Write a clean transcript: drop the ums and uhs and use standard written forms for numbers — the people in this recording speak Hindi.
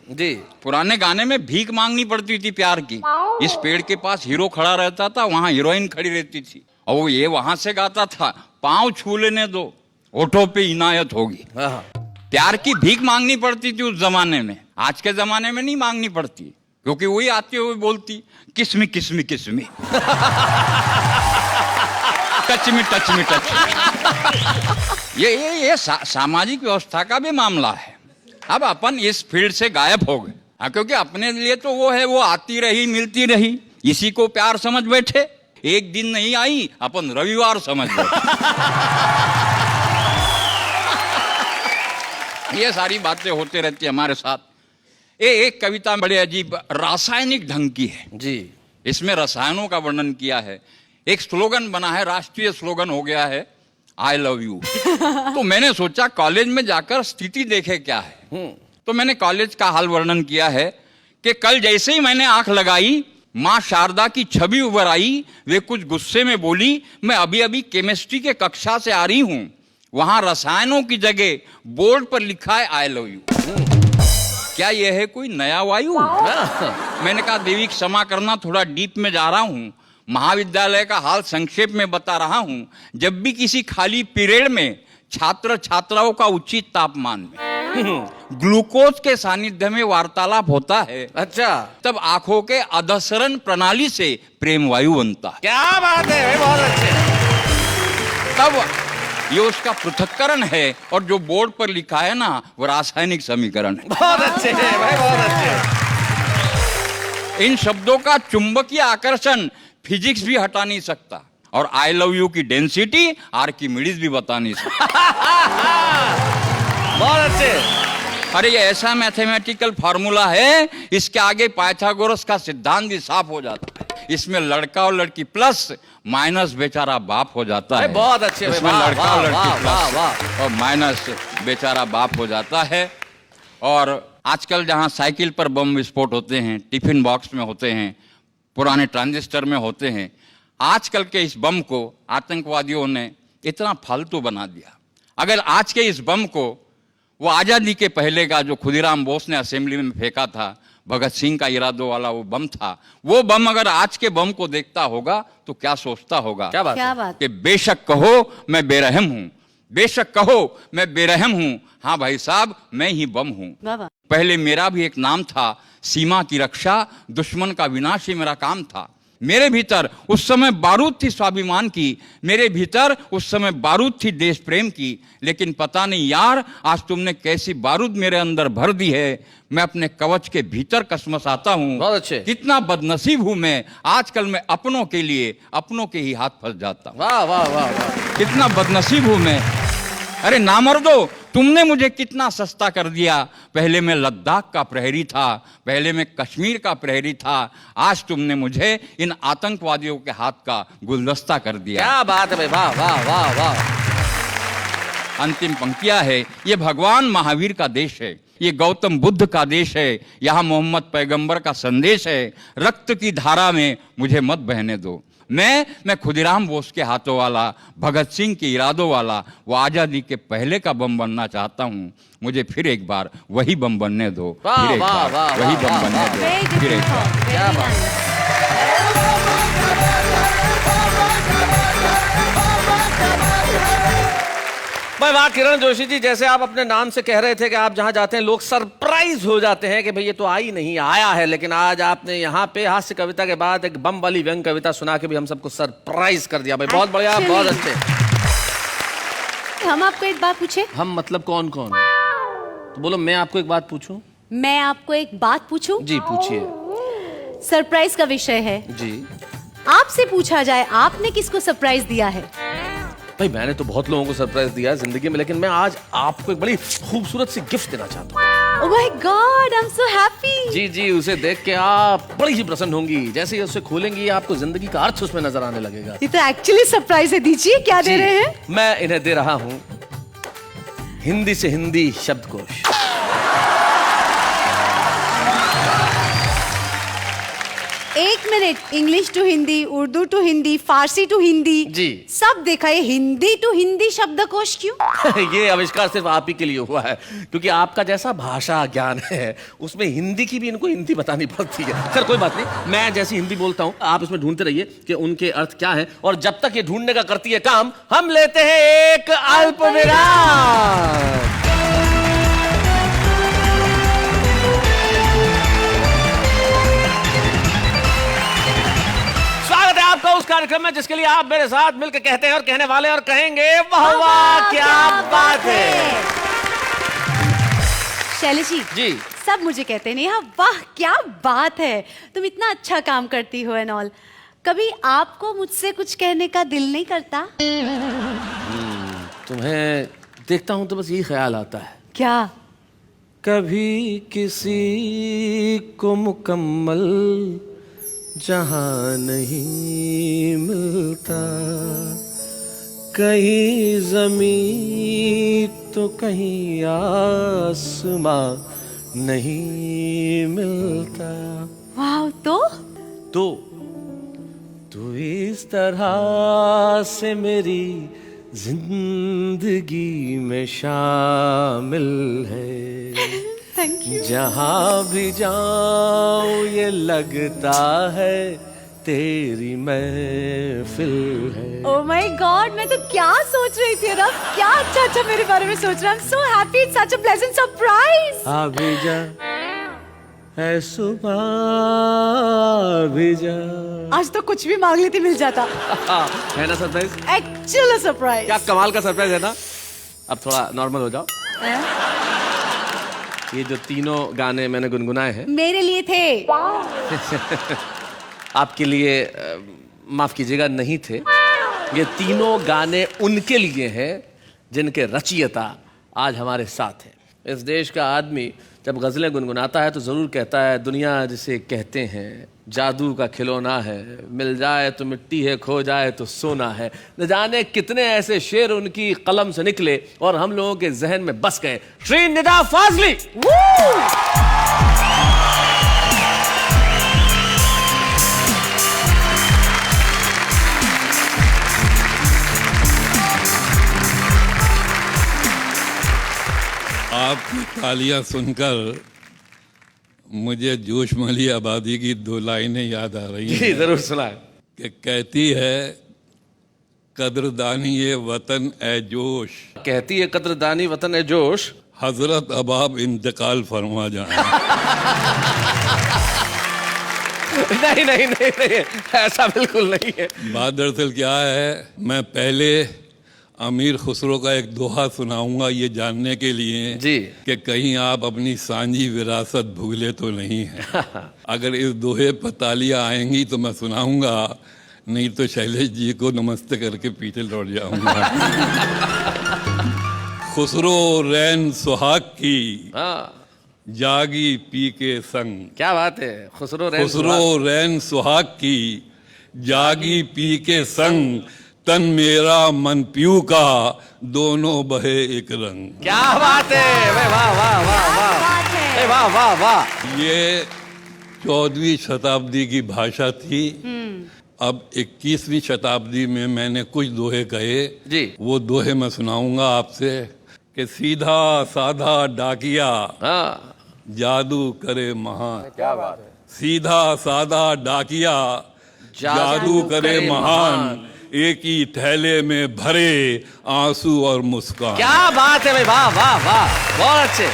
जी। पुराने गाने में भीख मांगनी पड़ती थी प्यार की। इस पेड़ के पास हीरो खड़ा रहता था, वहां हीरोइन खड़ी रहती थी, और वो ये वहां से गाता था, पांव छू लेने दो, होठों पे इनायत होगी। प्यार की भीख मांगनी पड़ती थी उस जमाने में। आज के जमाने में नहीं मांगनी पड़ती, क्योंकि वही आते हुए बोलती, kiss me kiss me kiss me, touch me touch me touch me. ये सामाजिक व्यवस्था का भी मामला है। अब अपन इस फील्ड से गायब हो गए, क्योंकि अपने लिए तो वो है, वो आती रही, मिलती रही, इसी को प्यार समझ बैठे। एक दिन नहीं आई, अपन रविवार समझ बैठे। ये सारी बातें होते रहती है हमारे साथ। एक कविता बड़े अजीब रासायनिक ढंग की है जी। इसमें रसायनों का वर्णन किया है। एक स्लोगन बना है, राष्ट्रीय स्लोगन हो गया है, आई लव यू। तो मैंने सोचा कॉलेज में जाकर स्थिति देखे क्या है। तो मैंने कॉलेज का हाल वर्णन किया है कि कल जैसे ही मैंने आंख लगाई, माँ शारदा की छवि उभर आई। वे कुछ गुस्से में बोली, मैं अभी अभी केमिस्ट्री के कक्षा से आ रही हूं, वहां रसायनों की जगह बोर्ड पर लिखा है आई लव यू। क्या यह है कोई नया वायु? मैंने कहा देवी क्षमा करना, थोड़ा डीप में जा रहा हूं। महाविद्यालय का हाल संक्षेप में बता रहा हूं। जब भी किसी खाली पीरियड में छात्र छात्राओं का उचित तापमान में ग्लूकोज के सानिध्य में वार्तालाप होता है, अच्छा, तब आंखों के अधसरण प्रणाली से प्रेम वायु बनता है। क्या बात है, बहुत अच्छे। तब ये उसका पृथक्करण है, और जो बोर्ड पर लिखा है ना, वो रासायनिक समीकरण है। बहुत अच्छे है भाई, बहुत अच्छे। इन शब्दों का चुंबकीय आकर्षण फिजिक्स भी हटा नहीं सकता, और आई लव यू की डेंसिटी आर्किमिडीज भी बता नहीं सकता। बहुत अच्छे। अरे ये ऐसा मैथमेटिकल फार्मूला है, इसके आगे पाइथागोरस का सिद्धांत भी साफ हो जाता है। इसमें लड़का और लड़की प्लस माइनस बेचारा बाप हो जाता है। बहुत अच्छे। इसमें लड़का और लड़की प्लस और माइनस बेचारा बाप हो जाता है। और आजकल जहां साइकिल पर बम विस्फोट होते हैं, टिफिन बॉक्स में होते हैं, पुराने ट्रांजिस्टर में होते हैं, आजकल के इस बम को आतंकवादियों ने इतना फालतू बना दिया। अगर आज के इस बम को वो आजादी के पहले का जो खुदीराम बोस ने असेंबली में फेंका था, भगत सिंह का इरादों वाला वो बम था, वो बम अगर आज के बम को देखता होगा तो क्या सोचता होगा? क्या बात कि बेशक कहो मैं बेरहम हूं, बेशक कहो मैं बेरहम हूं, हाँ भाई साहब मैं ही बम हूं। पहले मेरा भी एक नाम था, सीमा की रक्षा, दुश्मन का विनाश ही मेरा काम था। मेरे भीतर उस समय बारूद थी स्वाभिमान की, मेरे भीतर उस समय बारूद थी देश प्रेम की, लेकिन पता नहीं यार आज तुमने कैसी बारूद मेरे अंदर भर दी है। मैं अपने कवच के भीतर कसमसाता हूँ। बहुत अच्छे। कितना बदनसीब हूं मैं, आजकल मैं अपनों के लिए अपनों के ही हाथ फंस जाता हूँ। वाह वाह वाह वाह, कितना बदनसीब हूं मैं। अरे नामर्दो, तुमने मुझे कितना सस्ता कर दिया। पहले मैं लद्दाख का प्रहरी था, पहले मैं कश्मीर का प्रहरी था, आज तुमने मुझे इन आतंकवादियों के हाथ का गुलदस्ता कर दिया। क्या बात है भाई, वाह वाह वाह वाह। अंतिम पंक्तियां है, ये भगवान महावीर का देश है, ये गौतम बुद्ध का देश है, यहाँ मोहम्मद पैगंबर का संदेश है। रक्त की धारा में मुझे मत बहने दो। मैं खुदीराम बोस के हाथों वाला, भगत सिंह के इरादों वाला, वो आजादी के पहले का बम बनना चाहता हूँ। मुझे फिर एक बार वही बम बनने दो, फिर एक बार वही बम बनने दो, फिर एक बार। क्या बात। भाई वाह किरण जोशी जी, जैसे आप अपने नाम से कह रहे थे कि आप जहां जाते हैं लोग सरप्राइज हो जाते हैं कि भाई ये तो आई नहीं आया है, लेकिन आज आपने यहाँ पे हास्य कविता के बाद एक बम वाली व्यंग कविता सुना के भी हम सबको सरप्राइज कर दिया। भाई बहुत बढ़िया, बहुत अच्छे। हम आपको एक बात पूछे? हम मतलब कौन कौन? तो बोलो मैं आपको एक बात पूछूं। मैं आपको एक बात पूछूं? जी पूछिए। सरप्राइज का विषय है जी। आपसे पूछा जाए, आपने किसको सरप्राइज दिया है? भाई मैंने तो बहुत लोगों को सरप्राइज दिया है जिंदगी में, लेकिन मैं आज आपको एक बड़ी खूबसूरत सी गिफ्ट देना चाहता हूँ। Oh my god, I am so happy. जी जी, उसे देख के आप बड़ी ही प्रसन्न होंगी। जैसे ही उसे खोलेंगी आपको जिंदगी का अर्थ उसमें नजर आने लगेगा। ये तो एक्चुअली सरप्राइज है। दीजिए, क्या दे रहे हैं? मैं इन्हें दे रहा हूँ हिंदी से हिंदी शब्दकोश। एक में minute, English to Hindi, Urdu to Hindi, Farsi to Hindi, जी। सब देखा, ये हिंदी टू हिंदी शब्दकोश क्यों? ये आविष्कार सिर्फ आप ही के लिए हुआ है, क्योंकि आपका जैसा भाषा ज्ञान है उसमें हिंदी की भी इनको हिंदी बतानी पड़ती है। सर कोई बात नहीं, मैं जैसी हिंदी बोलता हूँ आप इसमें ढूंढते रहिए कि उनके अर्थ क्या है, और जब तक ये ढूंढने का करती है काम, हम लेते हैं एक अल्प विराम। आपका उस कार्यक्रम में जिसके लिए आप मेरे साथ मिलकर कहते हैं और कहने वाले और कहेंगे वाह वाह क्या बात है। शैलेश जी, सब मुझे कहते नहीं, हाँ वाह क्या बात है, तुम इतना अच्छा काम करती हो एंड ऑल। कभी आपको मुझसे कुछ कहने का दिल नहीं करता? तुम्हें देखता हूं तो बस यही ख्याल आता है, क्या? कभी किसी को मुकम्मल जहां नहीं मिलता, कहीं जमीन तो कहीं आसमां नहीं मिलता। वाह, तो तू इस तरह से मेरी जिंदगी में शामिल है, थैंक यू। जहां भी जाऊं ये लगता है तेरी महफिल है। ओह माय गॉड, मैं तो क्या सोच रही थी रब, क्या अच्छा अच्छा मेरे बारे में सोच रहा। आई am so happy, it's such a pleasant surprise. अभी जा है सुबह, अभी जा। आज तो कुछ भी मांग लेती मिल जाता। है ना सरप्राइज? Actual surprise. क्या कमाल का सरप्राइज है ना। अब थोड़ा नॉर्मल हो जाओ। ये जो तीनों गाने मैंने गुनगुनाए हैं मेरे लिए थे। आपके लिए माफ कीजिएगा नहीं थे, ये तीनों गाने उनके लिए हैं जिनके रचयिता आज हमारे साथ हैं। इस देश का आदमी जब गजलें गुनगुनाता है तो जरूर कहता है दुनिया जिसे कहते हैं जादू का खिलौना है, मिल जाए तो मिट्टी है, खो जाए तो सोना है। न जाने कितने ऐसे शेर उनकी कलम से निकले और हम लोगों के जहन में बस गए। श्री निदा फाजली। आपकी तालियां सुनकर मुझे जोशमली आबादी की दो लाइनें याद आ रही जी हैं जरूर सुनाए। कि कहती है कदरदानी ये वतन ए जोश, कहती है कदरदानी वतन ए जोश, हजरत अब आप इंतकाल फरमा जाए। नहीं नहीं नहीं नहीं, ऐसा बिल्कुल नहीं है। बात दरअसल क्या है, मैं पहले अमीर खुसरो का एक दोहा सुनाऊंगा ये जानने के लिए जी कि कहीं आप अपनी सांझी विरासत भूले तो नहीं है। अगर इस दोहे पर तालियां आएंगी तो मैं सुनाऊंगा, नहीं तो शैलेश जी को नमस्ते करके पीछे लौट जाऊंगा। खुसरो रैन सुहाग की हाँ, जागी पी के संग। क्या बात है। खुसरो रैन सुहाग की जागी पी के संग, तन मेरा मन पीऊ का दोनों बहे एक रंग। क्या बात है। वाह वाह वाह वाह वाह वाह वाह। ये 14वीं शताब्दी की भाषा थी। अब 21वीं शताब्दी में मैंने कुछ दोहे कहे जी। वो दोहे मैं सुनाऊंगा आपसे कि सीधा साधा डाकिया हाँ, जादू करे महान। क्या बात है। सीधा साधा डाकिया जादू करे महान, एक ही थैले में भरे आंसू और मुस्कान। क्या बात है भाई, वाह वाह वाह, बहुत अच्छे।